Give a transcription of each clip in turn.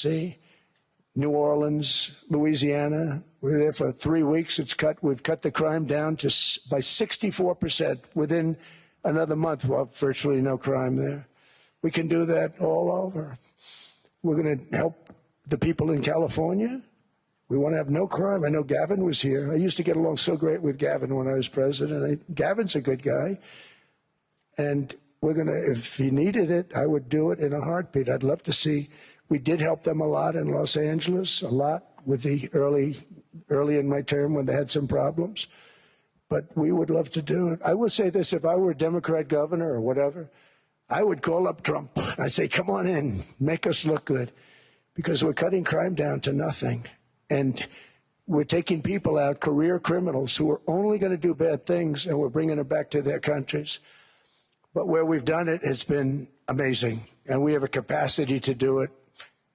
see. New Orleans, Louisiana, we're there for 3 weeks. We've cut the crime down by 64% within another month. We'll have virtually no crime there. We can do that all over. We're going to help the people in California. We want to have no crime. I know Gavin was here. I used to get along so great with Gavin when I was president. Gavin's a good guy. And we're going to, if he needed it, I would do it in a heartbeat. I'd love to see. We did help them a lot in Los Angeles, a lot with the early in my term when they had some problems. But we would love to do it. I will say this, if I were a Democrat governor or whatever, I would call up Trump. I'd say, come on in, make us look good, because we're cutting crime down to nothing. And we're taking people out, career criminals who are only going to do bad things, and we're bringing them back to their countries. But where we've done it, it's been amazing. And we have a capacity to do it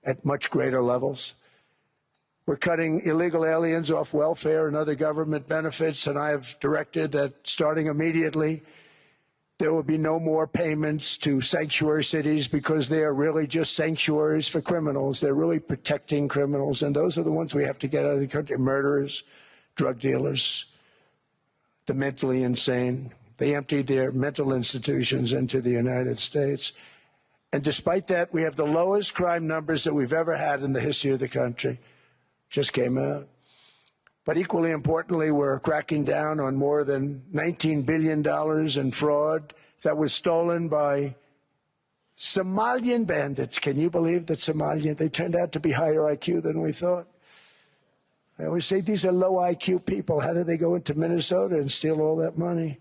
at much greater levels. We're cutting illegal aliens off welfare and other government benefits, and I have directed that starting immediately, there will be no more payments to sanctuary cities, because they are really just sanctuaries for criminals. They're really protecting criminals, and those are the ones we have to get out of the country: murderers, drug dealers, the mentally insane. They emptied their mental institutions into the United States. And despite that, we have the lowest crime numbers that we've ever had in the history of the country. Just came out. But equally importantly, we're cracking down on more than $19 billion in fraud that was stolen by Somalian bandits. Can you believe that Somalian? They turned out to be higher IQ than we thought. I always say these are low IQ people. How do they go into Minnesota and steal all that money?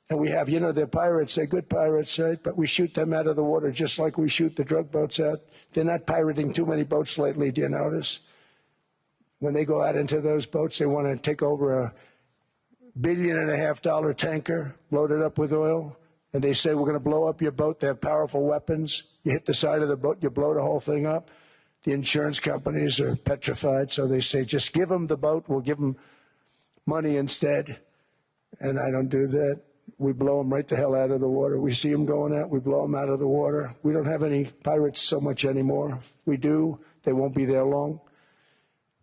And we have, they're pirates. They're good pirates, right? But we shoot them out of the water just like we shoot the drug boats out. They're not pirating too many boats lately, do you notice? When they go out into those boats, they want to take over $1.5 billion tanker loaded up with oil, and they say, we're going to blow up your boat. They have powerful weapons. You hit the side of the boat, you blow the whole thing up. The insurance companies are petrified, so they say, just give them the boat. We'll give them money instead. And I don't do that. We blow them right the hell out of the water. We see them going out, we blow them out of the water. We don't have any pirates so much anymore. If we do, they won't be there long.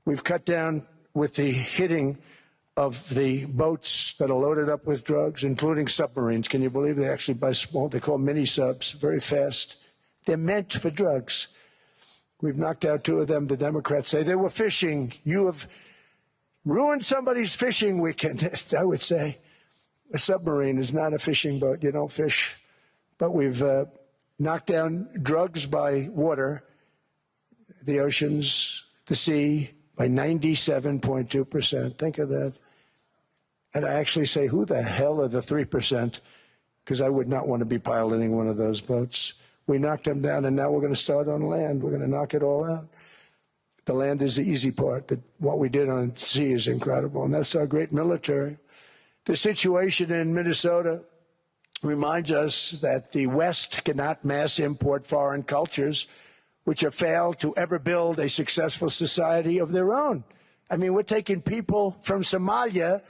We've cut down with the hitting of the boats that are loaded up with drugs, including submarines. Can you believe they actually buy small, they call mini subs, very fast. They're meant for drugs. We've knocked out 2 of them. The Democrats say they were fishing. You have ruined somebody's fishing weekend, I would say. A submarine is not a fishing boat. You don't fish. But we've knocked down drugs by water, the oceans, the sea, by 97.2%. Think of that. And I actually say, who the hell are the 3%? Because I would not want to be piloting one of those boats. We knocked them down, and now we're going to start on land. We're going to knock it all out. The land is the easy part. What we did on sea is incredible, and that's our great military. The situation in Minnesota reminds us that the West cannot mass import foreign cultures which have failed to ever build a successful society of their own. I mean, we're taking people from Somalia,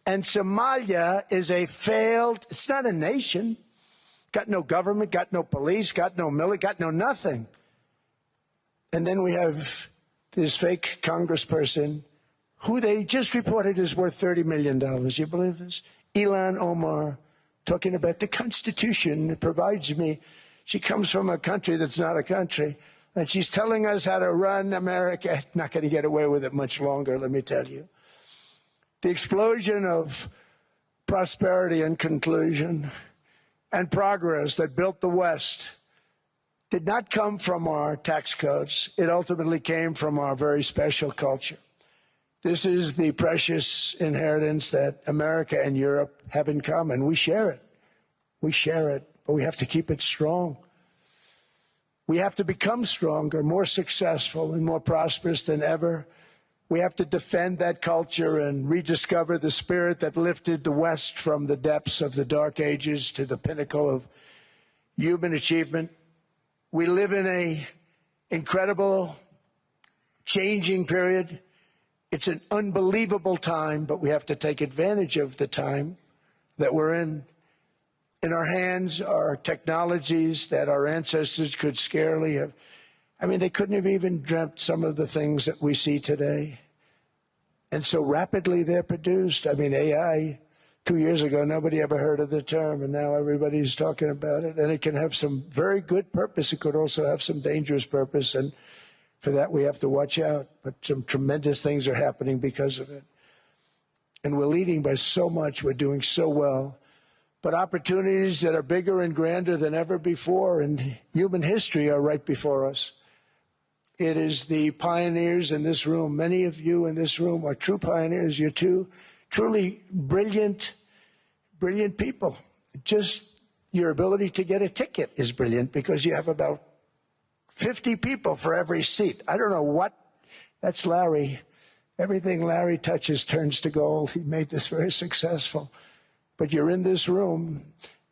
and Somalia is a failed, it's not a nation. Got no government, got no police, got no military, got no nothing. And then we have this fake congressperson who they just reported is worth $30 million. You believe this? Ilhan Omar, talking about the Constitution that provides me. She comes from a country that's not a country, and she's telling us how to run America. Not going to get away with it much longer, let me tell you. The explosion of prosperity and conclusion and progress that built the West did not come from our tax codes. It ultimately came from our very special culture. This is the precious inheritance that America and Europe have in common. We share it. We share it, but we have to keep it strong. We have to become stronger, more successful, and more prosperous than ever. We have to defend that culture and rediscover the spirit that lifted the West from the depths of the Dark Ages to the pinnacle of human achievement. We live in an incredible, changing period. It's an unbelievable time, but we have to take advantage of the time that we're in. In our hands are technologies that our ancestors could scarcely have. I mean, they couldn't have even dreamt some of the things that we see today. And so rapidly they're produced. I mean, AI, 2 years ago, nobody ever heard of the term, and now everybody's talking about it. And it can have some very good purpose. It could also have some dangerous purpose, and for that we have to watch out. But some tremendous things are happening because of it. And we're leading by so much. We're doing so well. But opportunities that are bigger and grander than ever before in human history are right before us. It is the pioneers in this room. Many of you in this room are true pioneers. You're truly brilliant people. Just your ability to get a ticket is brilliant because you have about 50 people for every seat. I don't know what. That's Larry. Everything Larry touches turns to gold. He made this very successful. But you're in this room,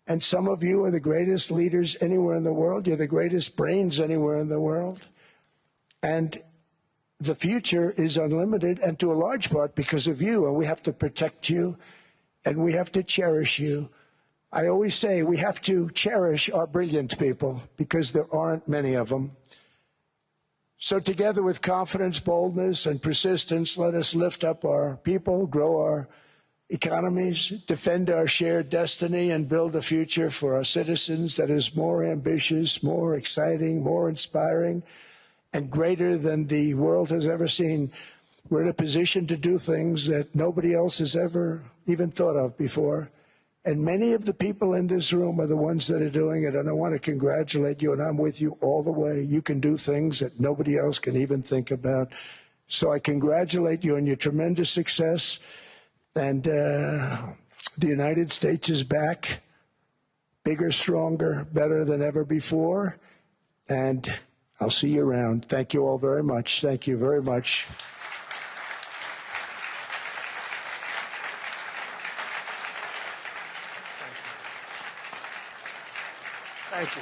and some of you are the greatest leaders anywhere in the world. You're the greatest brains anywhere in the world. And the future is unlimited, and to a large part because of you, and we have to protect you, and we have to cherish you. I always say we have to cherish our brilliant people because there aren't many of them. So together with confidence, boldness, and persistence, let us lift up our people, grow our economies, defend our shared destiny, and build a future for our citizens that is more ambitious, more exciting, more inspiring, and greater than the world has ever seen. We're in a position to do things that nobody else has ever even thought of before. And many of the people in this room are the ones that are doing it. And I want to congratulate you, and I'm with you all the way. You can do things that nobody else can even think about. So I congratulate you on your tremendous success. And the United States is back, bigger, stronger, better than ever before. And I'll see you around. Thank you all very much. Thank you very much. Thank you.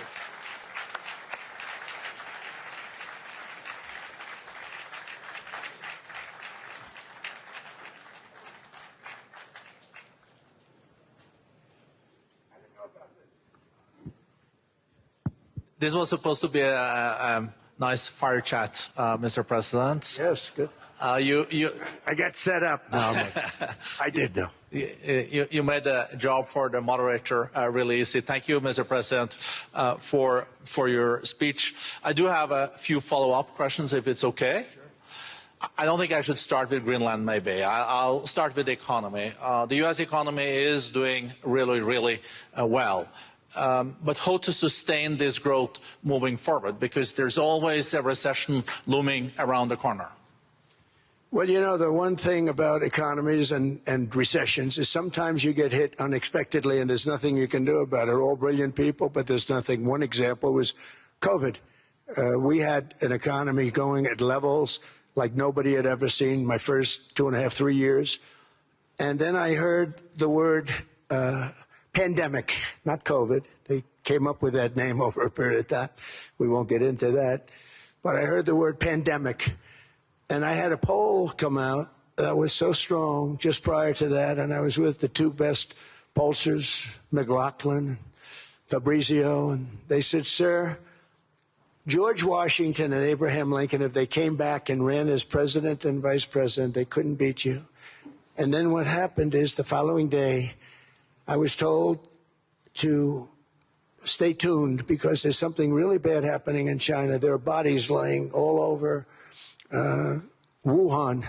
This was supposed to be a nice fire chat, Mr. President. Yes, good. I got set up now. I did know. You made the job for the moderator really easy. Thank you, Mr. President, for your speech. I do have a few follow-up questions, if it's okay. Sure. I don't think I should start with Greenland, maybe. I'll start with the economy. The U.S. economy is doing really, really well. But how to sustain this growth moving forward? Because there's always a recession looming around the corner. Well, you know, the one thing about economies and recessions is sometimes you get hit unexpectedly and there's nothing you can do about it. All brilliant people, but there's nothing. One example was COVID. We had an economy going at levels like nobody had ever seen my first 2.5, 3 years. And then I heard the word pandemic, not COVID. They came up with that name over a period of time. We won't get into that. But I heard the word pandemic. And I had a poll come out that was so strong just prior to that. And I was with the two best pollsters, McLaughlin and Fabrizio. And they said, sir, George Washington and Abraham Lincoln, if they came back and ran as president and vice president, they couldn't beat you. And then what happened is the following day, I was told to stay tuned because there's something really bad happening in China. There are bodies laying all over Wuhan,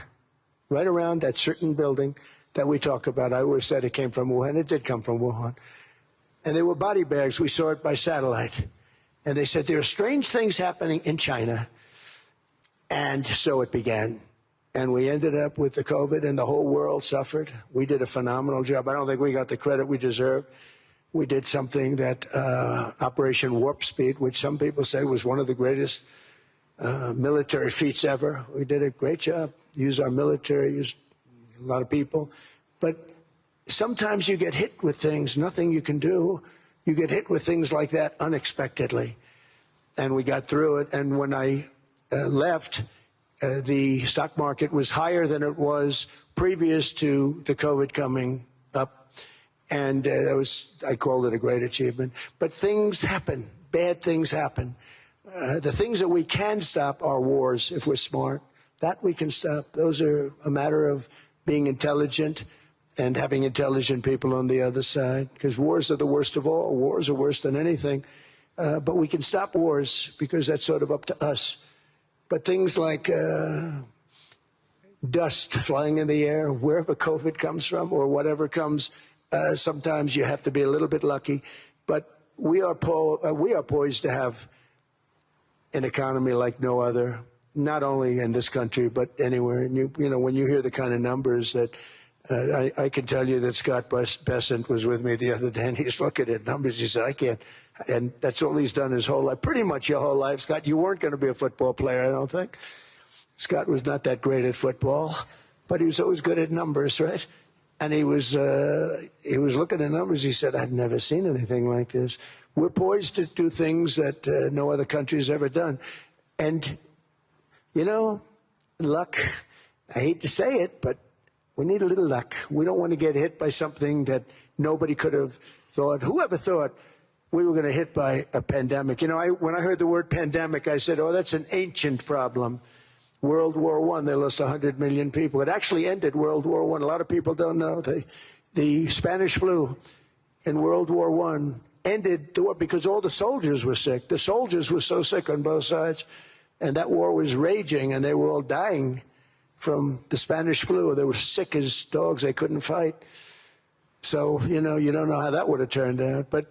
right around that certain building that we talk about. I always said it came from Wuhan. It did come from Wuhan. And they were body bags. We saw it by satellite. And they said, there are strange things happening in China. And so it began. And we ended up with the COVID, and the whole world suffered. We did a phenomenal job. I don't think we got the credit we deserve. We did something that Operation Warp Speed, which some people say was one of the greatest military feats ever. We did a great job. Used our military, used a lot of people. But sometimes you get hit with things, nothing you can do. You get hit with things like that unexpectedly. And we got through it. And when I left, the stock market was higher than it was previous to the COVID coming up. And I called it a great achievement. But things happen. Bad things happen. The things that we can stop are wars if we're smart. That we can stop. Those are a matter of being intelligent and having intelligent people on the other side, because wars are the worst of all. Wars are worse than anything. But we can stop wars because that's sort of up to us. But things like dust flying in the air, wherever COVID comes from or whatever comes, sometimes you have to be a little bit lucky. But we are poised to have an economy like no other, not only in this country, but anywhere. And you know, when you hear the kind of numbers that I can tell you that Scott Bessent was with me the other day, and he's looking at numbers. He said, I can't. And that's all he's done his whole life, pretty much your whole life. Scott, you weren't going to be a football player, I don't think. Scott was not that great at football, but he was always good at numbers, right? And he was looking at numbers. He said, I've never seen anything like this. We're poised to do things that no other country has ever done. And, you know, luck, I hate to say it, but we need a little luck. We don't want to get hit by something that nobody could have thought. Whoever thought we were going to hit by a pandemic? You know, when I heard the word pandemic, I said, oh, that's an ancient problem. World War I, they lost 100 million people. It actually ended World War I. A lot of people don't know. The Spanish flu in World War I ended the war because all the soldiers were sick. The soldiers were so sick on both sides, and that war was raging, and they were all dying from the Spanish flu. They were sick as dogs. They couldn't fight. So, you know, you don't know how that would have turned out. But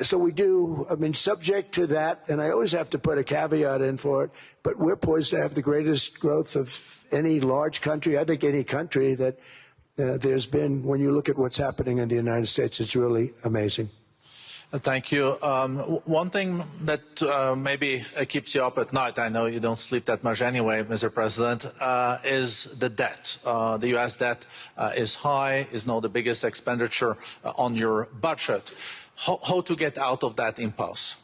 so we do, I mean, subject to that, and I always have to put a caveat in for it, but we're poised to have the greatest growth of any large country, I think any country that there's been. When you look at what's happening in the United States, it's really amazing. Thank you. One thing that maybe keeps you up at night, I know you don't sleep that much anyway, Mr. President, is the debt. The U.S. debt is high, is now the biggest expenditure on your budget. How to get out of that impasse?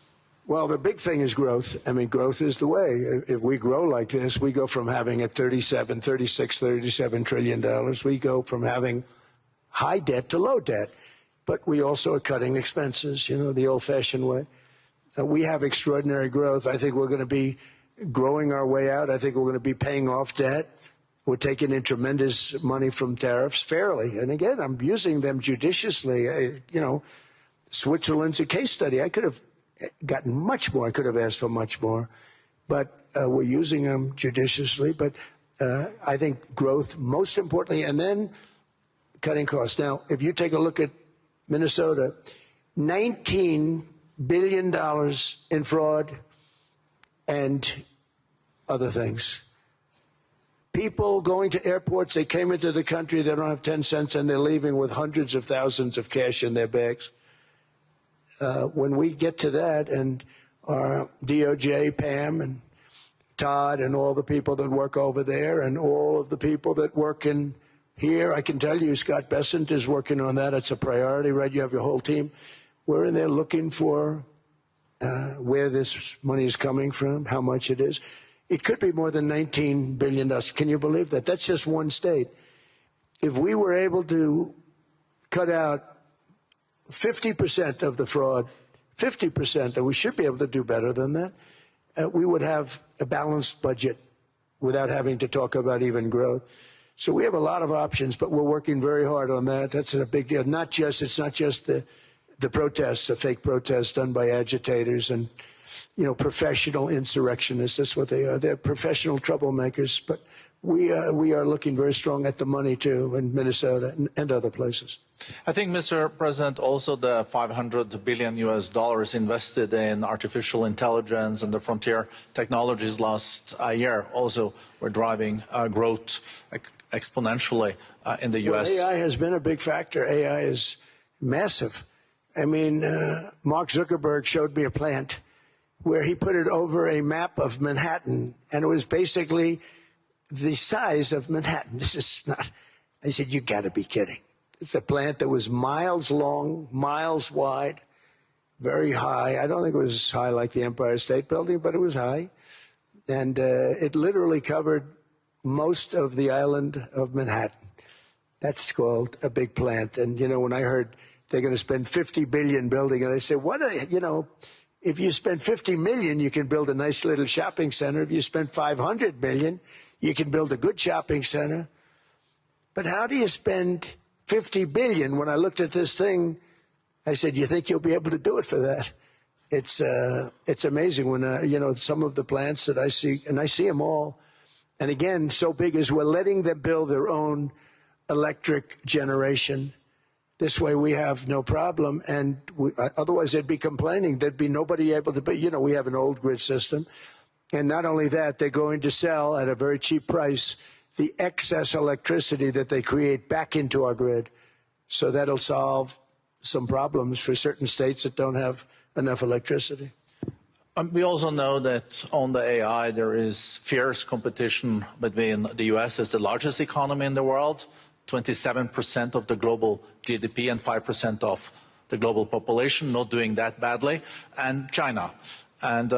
Well, the big thing is growth. I mean, growth is the way. If we grow like this, we go from having a $37 trillion. We go from having high debt to low debt. But we also are cutting expenses, you know, the old-fashioned way. We have extraordinary growth. I think we're going to be growing our way out. I think we're going to be paying off debt. We're taking in tremendous money from tariffs fairly. And again, I'm using them judiciously. You know, Switzerland's a case study. I could have gotten much more. I could have asked for much more. But we're using them judiciously. But I think growth, most importantly, and then cutting costs. Now, if you take a look at Minnesota, $19 billion in fraud and other things. People going to airports, they came into the country, they don't have 10 cents, and they're leaving with hundreds of thousands of cash in their bags. When we get to that, and our DOJ, Pam, and Todd, and all the people that work over there, and all of the people that work in here, I can tell you, Scott Bessent is working on that. It's a priority, right? You have your whole team. We're in there looking for where this money is coming from, how much it is. It could be more than $19 billion. Can you believe that? That's just one state. If we were able to cut out 50% of the fraud, 50%, and we should be able to do better than that, we would have a balanced budget without having to talk about even growth. So we have a lot of options, but we're working very hard on that. That's a big deal. It's not just the protests, the fake protests done by agitators and, you know, professional insurrectionists. That's what they are. They're professional troublemakers. But we are looking very strong at the money, too, in Minnesota and other places. I think, Mr. President, also the $500 billion invested in artificial intelligence and the frontier technologies last year also were driving growth exponentially in the U.S. Well, AI has been a big factor. AI is massive. I mean, Mark Zuckerberg showed me a plant where he put it over a map of Manhattan, and it was basically the size of Manhattan. This is not, I said, you got to be kidding. It's a plant that was miles long, miles wide, very high. I don't think it was as high like the Empire State Building, but it was high. And it literally covered most of the island of Manhattan. That's called a big plant. And, you know, when I heard they're going to spend $50 billion building it, I said, what, you know, If you spend 50 million, you can build a nice little shopping center. If you spend 500 million, you can build a good shopping center. But how do you spend 50 billion? When I looked at this thing, I said, you think you'll be able to do it for that? It's amazing when, you know, some of the plants that I see, and I see them all. And again, so big as we're letting them build their own electric generation. This way we have no problem. And otherwise they'd be complaining. There'd be nobody able to, but you know, we have an old grid system. And not only that, they're going to sell at a very cheap price the excess electricity that they create back into our grid. So that'll solve some problems for certain states that don't have enough electricity. We also know that on the AI, there is fierce competition between the U.S. as the largest economy in the world, 27% of the global GDP and 5% of the global population, not doing that badly, and China. And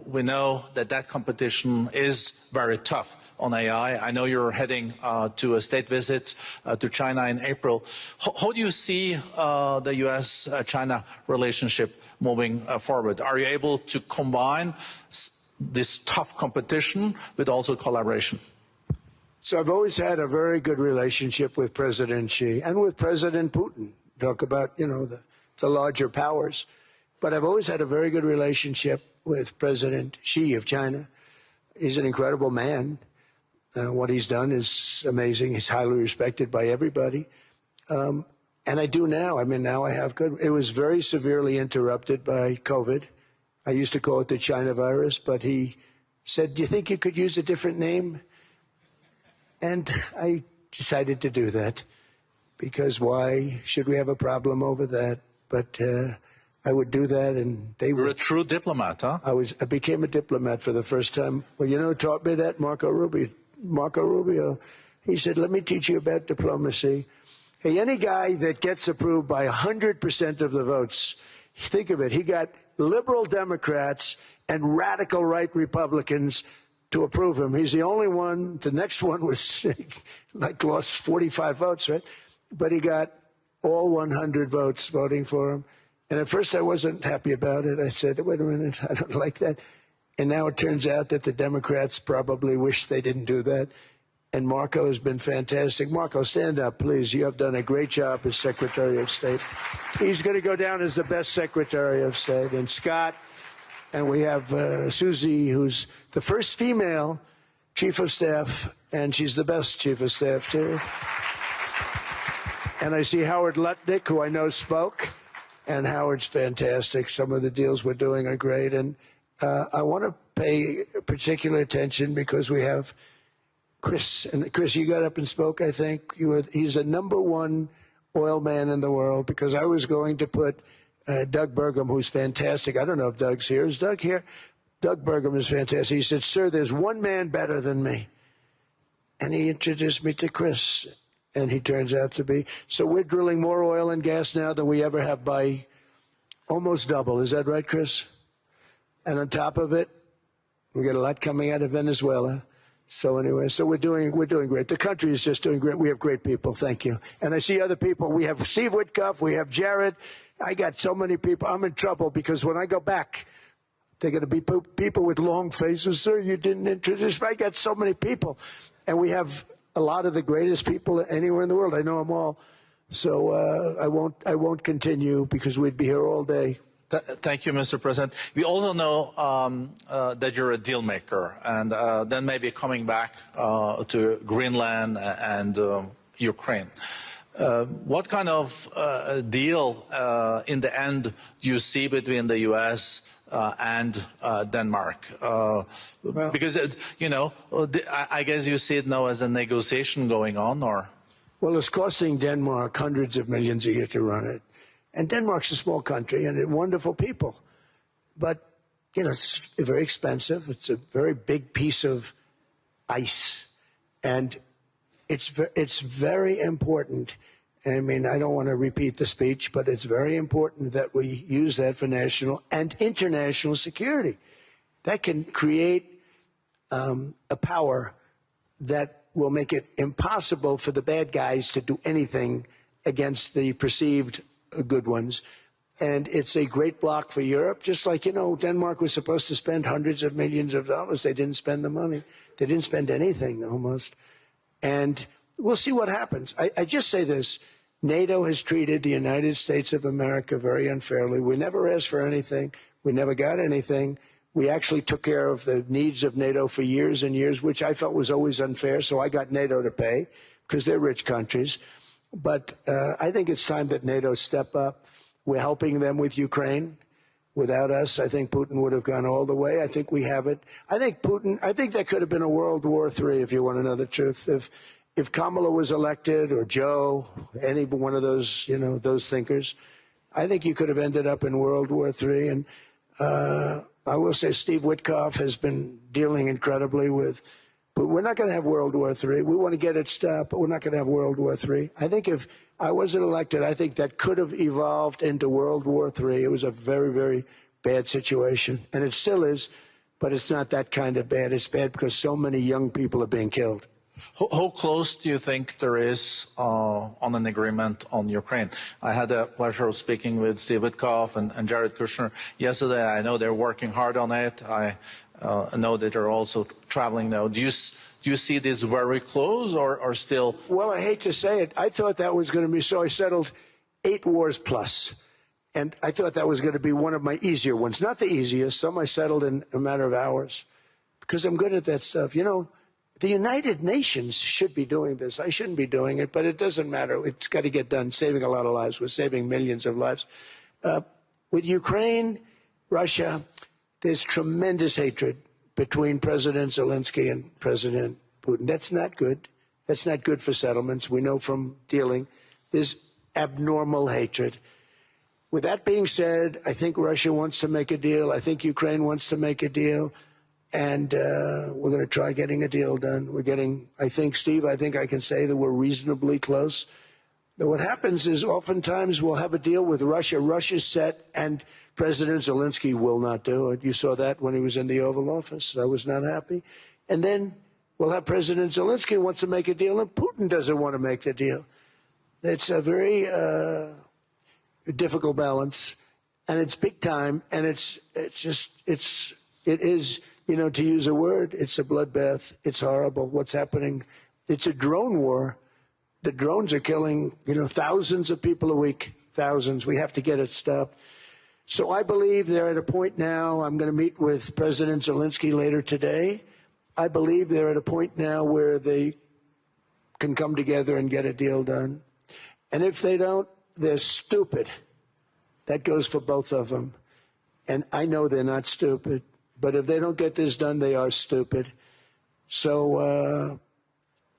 we know that that competition is very tough on AI. I know you're heading to a state visit to China in April. How do you see the U.S.-China relationship moving forward? Are you able to combine this tough competition with also collaboration? So I've always had a very good relationship with President Xi and with President Putin. Talk about, you know, the larger powers. But I've always had a very good relationship with President Xi of China. He's an incredible man. What he's done is amazing. He's highly respected by everybody. And I do now. I mean, now I have good. It was very severely interrupted by COVID. I used to call it the China virus, but he said, do you think you could use a different name? And I decided to do that because why should we have a problem over that? But I would do that, and they were. You're a true diplomat, huh? I became a diplomat for the first time. Well, you know who taught me that? Marco Rubio. Marco Rubio. He said, let me teach you about diplomacy. Hey, any guy that gets approved by 100% of the votes, think of it, he got liberal Democrats and radical right Republicans to approve him. He's the only one. The next one was like lost 45 votes, right? But he got all 100 votes voting for him. And at first I wasn't happy about it. I said, wait a minute, I don't like that. And now it turns out that the Democrats probably wish they didn't do that. And Marco has been fantastic. Marco, stand up, please. You have done a great job as Secretary of State. He's going to go down as the best Secretary of State. And Scott, and we have Susie, who's the first female Chief of Staff, and she's the best Chief of Staff, too. And I see Howard Lutnick, who I know spoke. And Howard's fantastic. Some of the deals we're doing are great. And I want to pay particular attention because we have Chris. And Chris, you got up and spoke, I think. He's the #1 oil man in the world because I was going to put Doug Burgum, who's fantastic. I don't know if Doug's here. Is Doug here? Doug Burgum is fantastic. He said, sir, there's one man better than me. And he introduced me to Chris. And he turns out to be. So we're drilling more oil and gas now than we ever have by almost double. Is that right, Chris? And on top of it, we get a lot coming out of Venezuela. So anyway, so we're doing great. The country is just doing great. We have great people. Thank you. And I see other people. We have Steve Witkoff. We have Jared. I got so many people. I'm in trouble because when I go back, they're going to be people with long faces. Sir, you didn't introduce me. I got so many people. And we have a lot of the greatest people anywhere in the world. I know them all. So I won't continue because we'd be here all day. Thank you, Mr. President. We also know that you're a deal maker, and then maybe coming back to Greenland and Ukraine. What kind of deal in the end do you see between the U.S. And Denmark? Because, you know, I guess you see it now as a negotiation going on, or? Well, it's costing Denmark hundreds of millions a year to run it. And Denmark's a small country and wonderful people. But, you know, it's very expensive. It's a very big piece of ice. And it's very important. I mean, I don't want to repeat the speech, but it's very important that we use that for national and international security. That can create a power that will make it impossible for the bad guys to do anything against the perceived good ones. And it's a great block for Europe, just like, you know, Denmark was supposed to spend hundreds of millions of dollars. They didn't spend the money. They didn't spend anything, almost. And we'll see what happens. I just say this. NATO has treated the United States of America very unfairly. We never asked for anything. We never got anything. We actually took care of the needs of NATO for years and years, which I felt was always unfair. So I got NATO to pay because they're rich countries. But I think it's time that NATO step up. We're helping them with Ukraine. Without us, I think Putin would have gone all the way. I think we have it. I think that could have been a World War III, if you want to know the truth. If Kamala was elected, or Joe, any one of those, you know, those thinkers, I think you could have ended up in World War III. And I will say Steve Witkoff has been dealing incredibly with, but we're not going to have World War III. We want to get it stopped, but we're not going to have World War III. I think if I wasn't elected, I think that could have evolved into World War III. It was a very, very bad situation, and it still is, but it's not that kind of bad. It's bad because so many young people are being killed. How close do you think there is on an agreement on Ukraine? I had the pleasure of speaking with Steve Witkoff and Jared Kushner yesterday. I know they're working hard on it. I know that they're also traveling now. Do you see this very close or still? Well, I hate to say it. I thought that was going to be so. I settled 8 wars plus. And I thought that was going to be one of my easier ones. Not the easiest. Some I settled in a matter of hours because I'm good at that stuff. You know, the United Nations should be doing this. I shouldn't be doing it, but it doesn't matter. It's got to get done, saving a lot of lives. We're saving millions of lives. With Ukraine, Russia, there's tremendous hatred between President Zelensky and President Putin. That's not good. That's not good for settlements. We know from dealing. There's abnormal hatred. With that being said, I think Russia wants to make a deal. I think Ukraine wants to make a deal. And we're going to try getting a deal done. We're getting, I think, Steve, I think I can say that we're reasonably close. But what happens is oftentimes we'll have a deal with Russia. Russia's set, and President Zelensky will not do it. You saw that when he was in the Oval Office. I was not happy. And then we'll have President Zelensky who wants to make a deal, and Putin doesn't want to make the deal. It's a very difficult balance, and it's big time, and it is. You know, to use a word, it's a bloodbath. It's horrible what's happening. It's a drone war. The drones are killing, you know, thousands of people a week, thousands. We have to get it stopped. So I believe they're at a point now. I'm going to meet with President Zelensky later today. I believe they're at a point now where they can come together and get a deal done. And if they don't, they're stupid. That goes for both of them. And I know they're not stupid. But if they don't get this done, they are stupid. So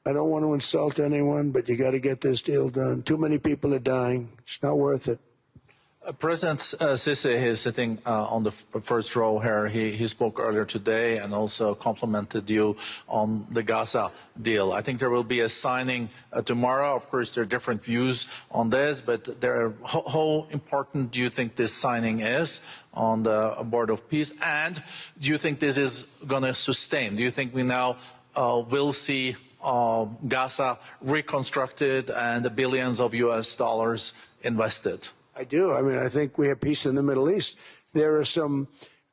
I don't want to insult anyone, but you got to get this deal done. Too many people are dying. It's not worth it. President Sisi is sitting on the first row here. He spoke earlier today and also complimented you on the Gaza deal. I think there will be a signing tomorrow. Of course, there are different views on this, but how important do you think this signing is on the Board of Peace? And do you think this is going to sustain? Do you think we now will see Gaza reconstructed and the billions of US dollars invested? I do. I mean, I think we have peace in the Middle East. There are some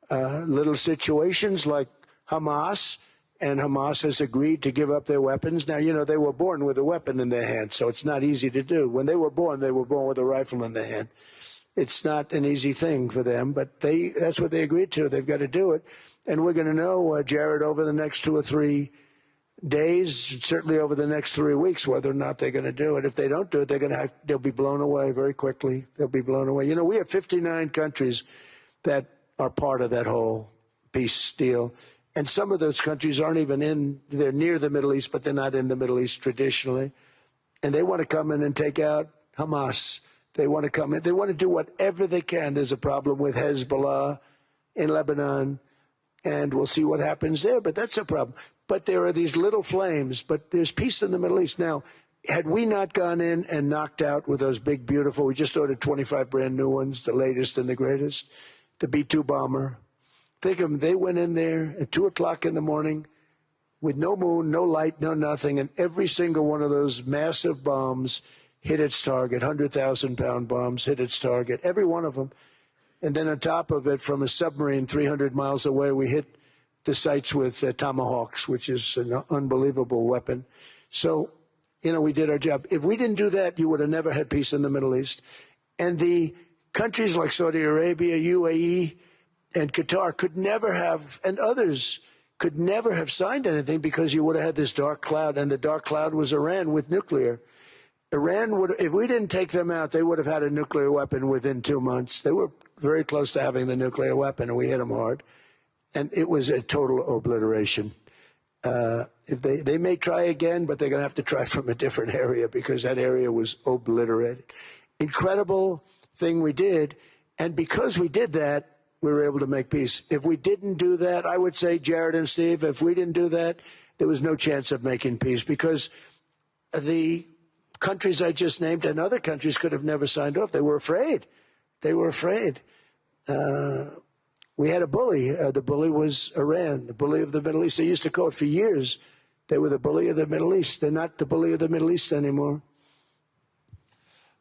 little situations like Hamas, and Hamas has agreed to give up their weapons. Now, you know, they were born with a weapon in their hand, so it's not easy to do. When they were born with a rifle in their hand. It's not an easy thing for them, but that's what they agreed to. They've got to do it. And we're going to know, Jared, over the next 2 or 3 days, certainly over the next 3 weeks, whether or not they're going to do it. If they don't do it, they'll be blown away very quickly. They'll be blown away. You know, we have 59 countries that are part of that whole peace deal. And some of those countries aren't even they're near the Middle East, but they're not in the Middle East traditionally. And they want to come in and take out Hamas. They want to come in. They want to do whatever they can. There's a problem with Hezbollah in Lebanon, and we'll see what happens there. But that's a problem. But there are these little flames, but there's peace in the Middle East. Now, had we not gone in and knocked out with those big, beautiful, we just ordered 25 brand new ones, the latest and the greatest, the B-2 bomber. Think of them, they went in there at 2 o'clock in the morning with no moon, no light, no nothing, and every single one of those massive bombs hit its target. 100,000-pound bombs hit its target, every one of them. And then on top of it, from a submarine 300 miles away, we hit the sites with Tomahawks, which is an unbelievable weapon. So, you know, we did our job. If we didn't do that, you would have never had peace in the Middle East. And the countries like Saudi Arabia, UAE, and Qatar could never have, and others could never have signed anything because you would have had this dark cloud, and the dark cloud was Iran with nuclear. Iran would, if we didn't take them out, they would have had a nuclear weapon within 2 months. They were very close to having the nuclear weapon, and we hit them hard. And it was a total obliteration. If they may try again, but they're going to have to try from a different area because that area was obliterated. Incredible thing we did, and because we did that, we were able to make peace. If we didn't do that, I would say, Jared and Steve, if we didn't do that, there was no chance of making peace because the countries I just named and other countries could have never signed off. They were afraid. They were afraid. We had a bully. The bully was Iran, the bully of the Middle East. They used to call it for years. They were the bully of the Middle East. They're not the bully of the Middle East anymore.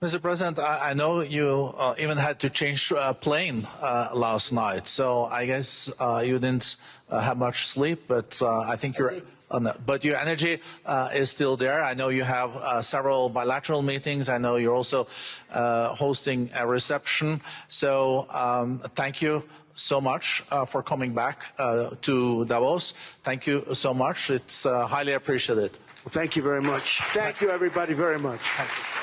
Mr. President, I know you even had to change a plane last night, so I guess you didn't have much sleep, but I think you're... But your energy is still there. I know you have several bilateral meetings. I know you're also hosting a reception. So thank you so much for coming back to Davos. Thank you so much. It's highly appreciated. Well, thank you very much. Thank you, everybody, very much. Thank you.